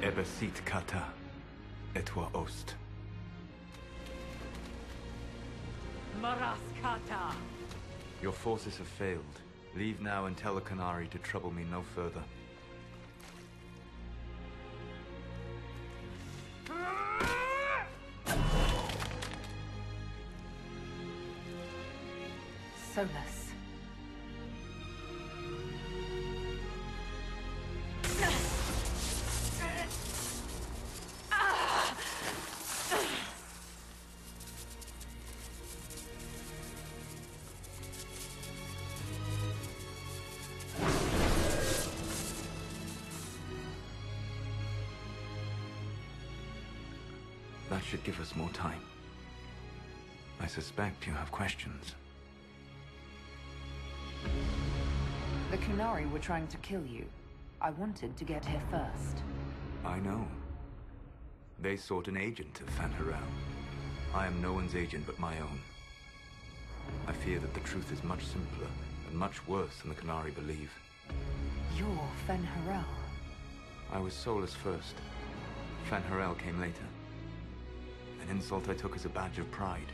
Ebesit kata, etwa ost. Maraskata! Your forces have failed. Leave now and tell the Canary to trouble me no further. Solus. That should give us more time. I suspect you have questions. The Kunari were trying to kill you. I wanted to get here first. I know. They sought an agent of Fanharel. I am no one's agent but my own. I fear that the truth is much simpler and much worse than the Kunari believe. You're Fanharel. I was Solus first. Fanharel came later. An insult I took as a badge of pride.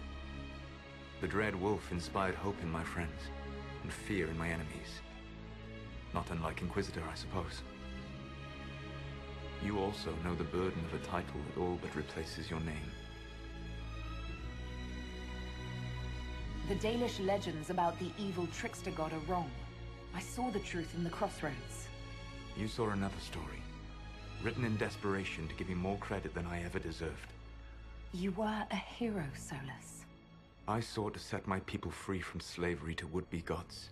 The Dread Wolf inspired hope in my friends, and fear in my enemies. Not unlike Inquisitor, I suppose. You also know the burden of a title that all but replaces your name. The Dalish legends about the evil trickster god are wrong. I saw the truth in the crossroads. You saw another story, written in desperation to give me more credit than I ever deserved. You were a hero, Solus. I sought to set my people free from slavery to would-be gods.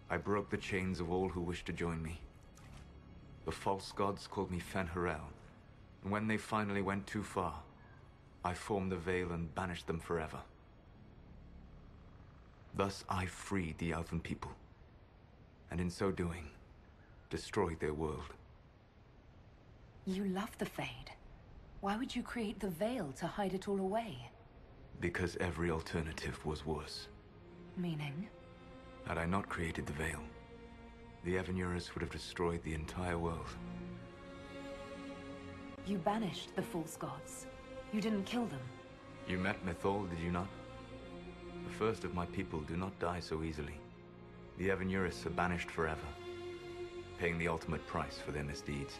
I broke the chains of all who wished to join me. The false gods called me Fanharel, and when they finally went too far, I formed the Veil and banished them forever. Thus I freed the Elven people, and in so doing, destroyed their world. You love the Fade. Why would you create the Veil to hide it all away? Because every alternative was worse. Meaning? Had I not created the Veil, the Evanurus would have destroyed the entire world. You banished the false gods. You didn't kill them. You met Mythol, did you not? The first of my people do not die so easily. The Evanurus are banished forever, paying the ultimate price for their misdeeds.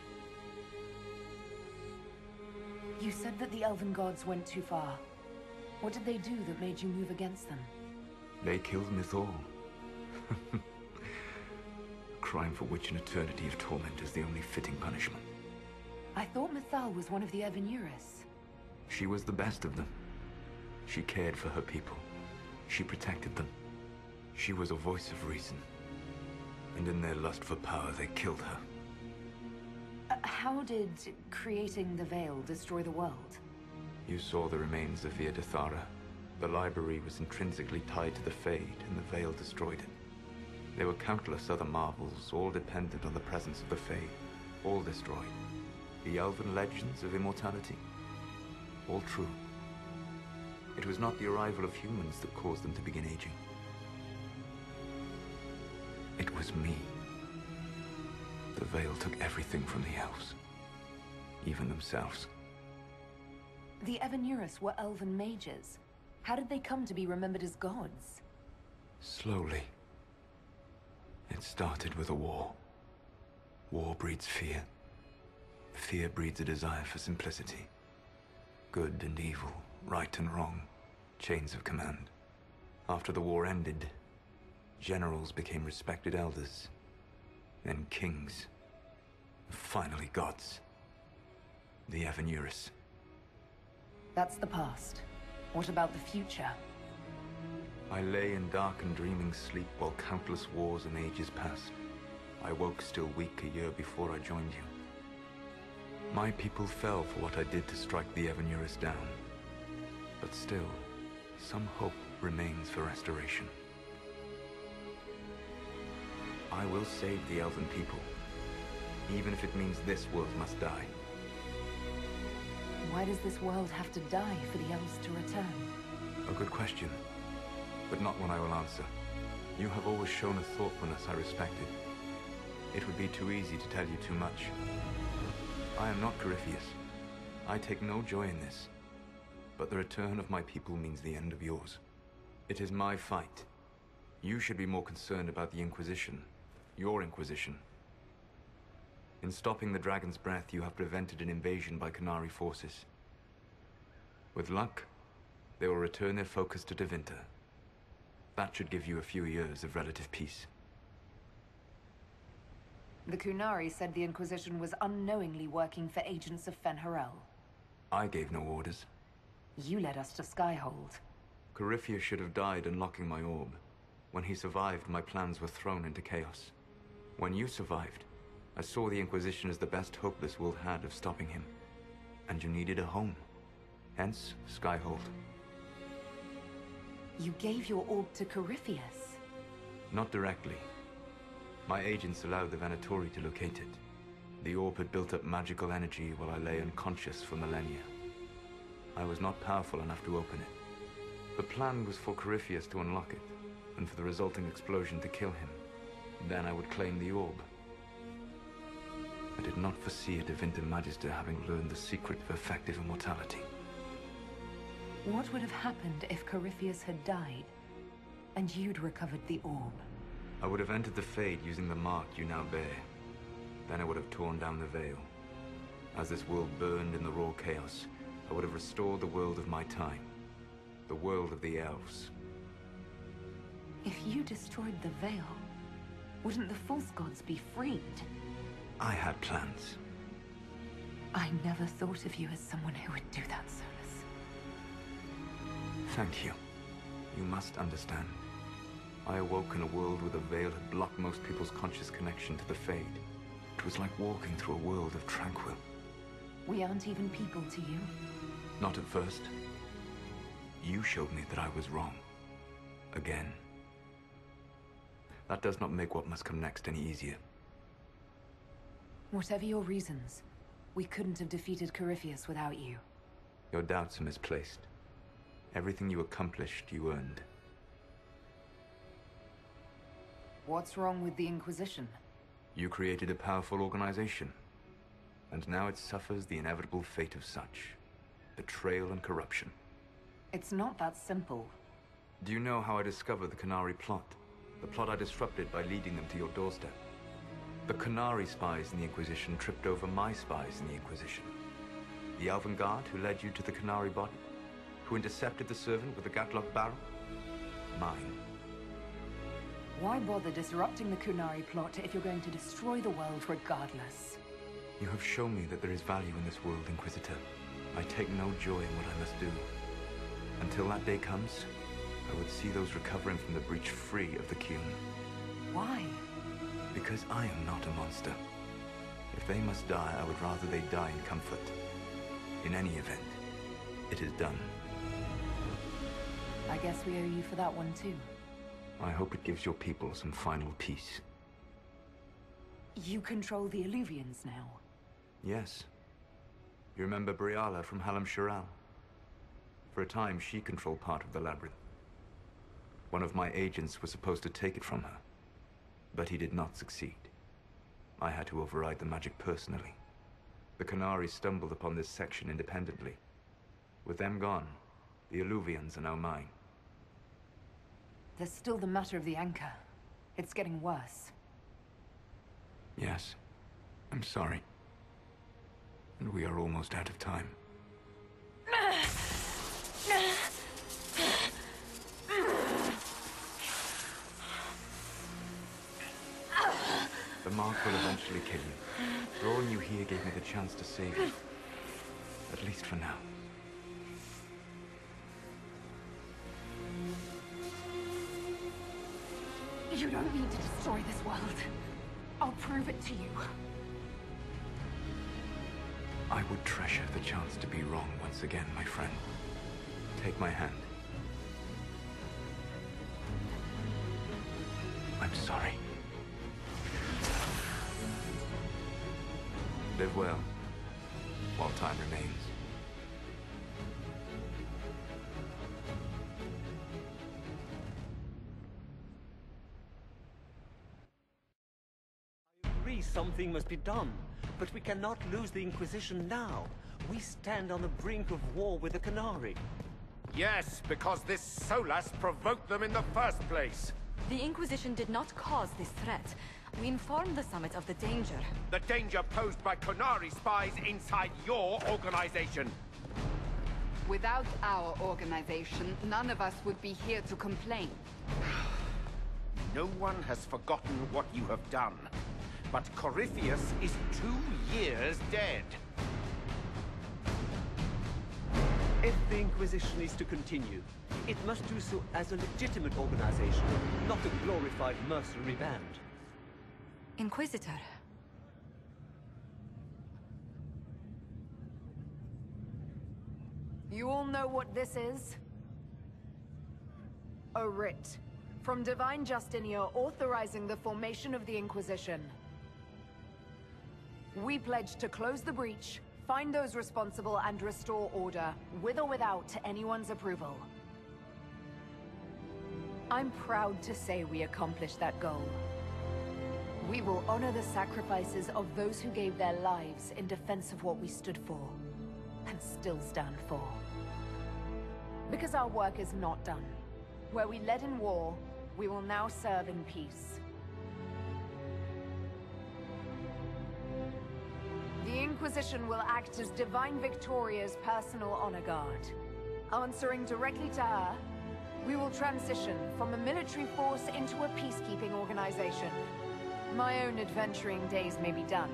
You said that the Elven gods went too far. What did they do that made you move against them? They killed Mythol. A crime for which an eternity of torment is the only fitting punishment. I thought Mythal was one of the Evanurus. She was the best of them. She cared for her people. She protected them. She was a voice of reason. And in their lust for power, they killed her. How did creating the Veil destroy the world? You saw the remains of Via Dethara. The library was intrinsically tied to the Fade, and the Veil destroyed it. There were countless other marvels, all dependent on the presence of the Fade, all destroyed. The Elven legends of immortality, all true. It was not the arrival of humans that caused them to begin aging. It was me. The Veil took everything from the elves, even themselves. The Evanurus were elven mages. How did they come to be remembered as gods? Slowly. It started with a war. War breeds fear. Fear breeds a desire for simplicity. Good and evil, right and wrong, chains of command. After the war ended, generals became respected elders, then kings, and finally gods. The Evanurus. That's the past. What about the future? I lay in dark and dreaming sleep while countless wars and ages passed. I woke still weak a year before I joined you. My people fell for what I did to strike the Evanurus down. But still, some hope remains for restoration. I will save the Elven people, even if it means this world must die. Why does this world have to die for the elves to return? A good question, but not one I will answer. You have always shown a thoughtfulness I respected. It would be too easy to tell you too much. I am not Corypheus. I take no joy in this. But the return of my people means the end of yours. It is my fight. You should be more concerned about the Inquisition. Your Inquisition. In stopping the Dragon's Breath, you have prevented an invasion by Qunari forces. With luck, they will return their focus to Tevinter. That should give you a few years of relative peace. The Qunari said the Inquisition was unknowingly working for agents of Fen'Harel. I gave no orders. You led us to Skyhold. Corypheus should have died unlocking my orb. When he survived, my plans were thrown into chaos. When you survived, I saw the Inquisition as the best hope this world had of stopping him. And you needed a home. Hence, Skyhold. You gave your orb to Corypheus? Not directly. My agents allowed the Venatori to locate it. The orb had built up magical energy while I lay unconscious for millennia. I was not powerful enough to open it. The plan was for Corypheus to unlock it, and for the resulting explosion to kill him. Then I would claim the orb. I did not foresee a Tevinter Magister having learned the secret of effective immortality. What would have happened if Corypheus had died, and you'd recovered the orb? I would have entered the Fade using the mark you now bear. Then I would have torn down the veil. As this world burned in the raw chaos, I would have restored the world of my time. The world of the elves. If you destroyed the veil, wouldn't the false gods be freed? I had plans. I never thought of you as someone who would do that, Solus. Thank you. You must understand. I awoke in a world where the veil had blocked most people's conscious connection to the Fade. It was like walking through a world of tranquil. We aren't even people to you. Not at first. You showed me that I was wrong. Again. That does not make what must come next any easier. Whatever your reasons, we couldn't have defeated Corypheus without you. Your doubts are misplaced. Everything you accomplished, you earned. What's wrong with the Inquisition? You created a powerful organization. And now it suffers the inevitable fate of such. Betrayal and corruption. It's not that simple. Do you know how I discovered the Qunari plot? The plot I disrupted by leading them to your doorstep. The Qunari spies in the Inquisition tripped over my spies in the Inquisition. The Elven Guard who led you to the Qunari body? Who intercepted the servant with the Gatlock barrel? Mine. Why bother disrupting the Qunari plot if you're going to destroy the world regardless? You have shown me that there is value in this world, Inquisitor. I take no joy in what I must do. Until that day comes, I would see those recovering from the breach free of the Qun. Why? Because I am not a monster. If they must die, I would rather they die in comfort. In any event, it is done. I guess we owe you for that one too. I hope it gives your people some final peace. You control the Illuvians now. Yes. You remember Briala from Halam Shiral? For a time, she controlled part of the labyrinth. One of my agents was supposed to take it from her, but he did not succeed. I had to override the magic personally. The Qunari stumbled upon this section independently. With them gone, the Illuvians are now mine. There's still the matter of the anchor. It's getting worse. Yes, I'm sorry. And we are almost out of time. The mark will eventually kill you. Drawing you here gave me the chance to save you. At least for now. You don't need to destroy this world. I'll prove it to you. I would treasure the chance to be wrong once again, my friend. Take my hand. I'm sorry. Live well, while time remains. agree something must be done, but we cannot lose the Inquisition now. We stand on the brink of war with the Qunari. Yes, because this Solas provoked them in the first place. The Inquisition did not cause this threat. We informed the Summit of the danger. The danger posed by Qunari spies inside your organization. Without our organization, none of us would be here to complain. No one has forgotten what you have done. But Corypheus is 2 years dead. If the Inquisition is to continue, it must do so as a legitimate organization, not a glorified mercenary band. Inquisitor. You all know what this is? A writ from Divine Justinia authorizing the formation of the Inquisition. We pledge to close the breach, find those responsible, and restore order, with or without anyone's approval. I'm proud to say we accomplished that goal. We will honor the sacrifices of those who gave their lives in defense of what we stood for, and still stand for. Because our work is not done. Where we led in war, we will now serve in peace. The Inquisition will act as Divine Victoria's personal honor guard. Answering directly to her, we will transition from a military force into a peacekeeping organization. My own adventuring days may be done,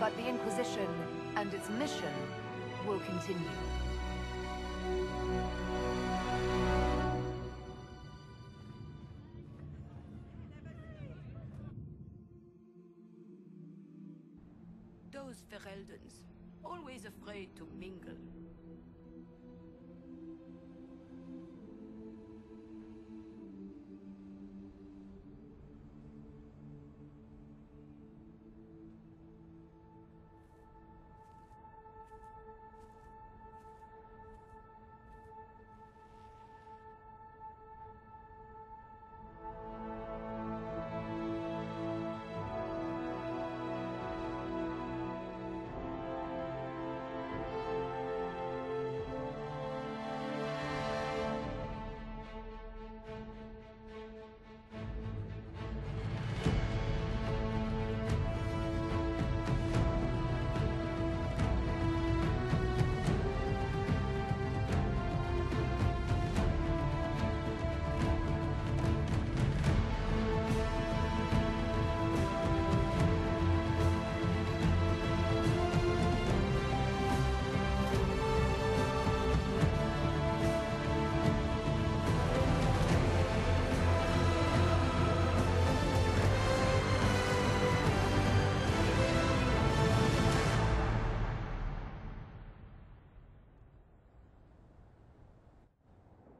but the Inquisition and its mission will continue. Those Fereldans, always afraid to mingle.